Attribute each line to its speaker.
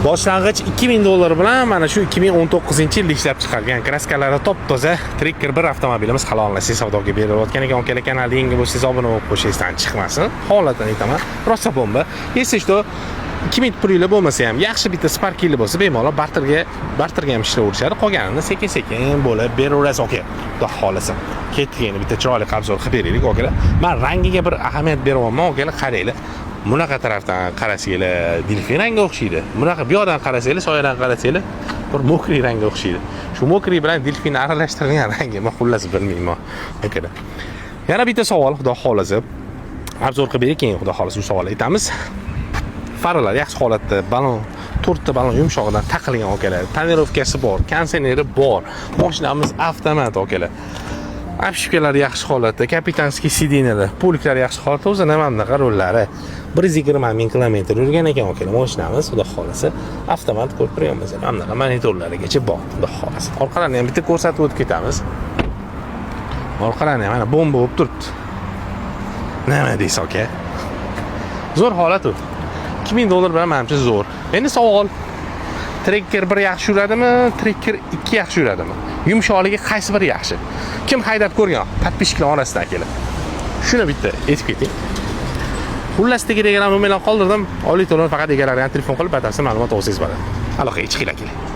Speaker 1: Boshlang'ich 2000 dollar bilan mana shu 2019-yilda ishlab chiqargan kraskalari top-toza Tracker 1 avtomobilimiz halollansa savdoga berilayotgan ekan. Akalar, kanalga yangi bo'lsangiz obuna bo'lib qo'yishingizdan chiqmasin. Holatdan aytaman, rosa bomba. Если что 2000 pulinglar bo'lmasa ham, yaxshi bitta Spark'inglar bo'lsa, bemalol barterga ham ishlayverishadi. Qolganini sekin-sekin bo'lib beraverasiz, aka. Xudo xolasa. Ketdik endi bitta chiroyli qabzor qilib beraylik, akalar. Men rangiga bir ahamiyat beryapman, akalar, qaranglar. Bunaqa tarafdan qarasanglar, delfin rangiga o'xshaydi. Bunaqa bu yoqdan qarasanglar, soyadan qarasanglar, bir mokriy rangga o'xshaydi. Shu mokriy bilan delfinni aralashtirgan rangi, men xullas bilmayman, akalar. Yana bitta savol, xudo xolasa. Obzor qilib beraylik, keyin xudo xolasa shu savolga aytamiz. Farlar yaxshi holatda, balon, 4 ta balon yumshog'idan taqilgan, akalar. Tonirovkasi bor, konditsioneri bor. Mashinamiz avtomat, akalar. Apshikalar yaxshi holatda, kapitanskiy sidinalar, poliklar yaxshi holatda, o'zi nima bunaqa rollari. 120 ming kilometr yurgan ekan, akalar. Mashinamiz xudo xolasa avtomat ko'rib turganmiz. Bunaqa monitorlarigacha bor, xudo xolasa. Orqalarini ham bitta ko'rsatib o'tib ketamiz. Orqalarini ham mana bomba bo'lib turibdi. Nima deysiz, aka? Zo'r holat u. 2000 dollar bilan menimcha zo'r. Endi savol. Tracker 1 yaxshi yuradimi, Tracker 2 yaxshi yuradimi? Yumshoqligi qaysi biri yaxshi? Kim haydab ko'rgan? Podpishchilar orasida akalar. Shuni bitta aytib keting. Xullas Telegram nomerlarini qoldirdim. Oliy to'lov faqat egalariga telefon qilib batafsil ma'lumot olsangiz bo'ladi. Aloqaga chiqing akalar.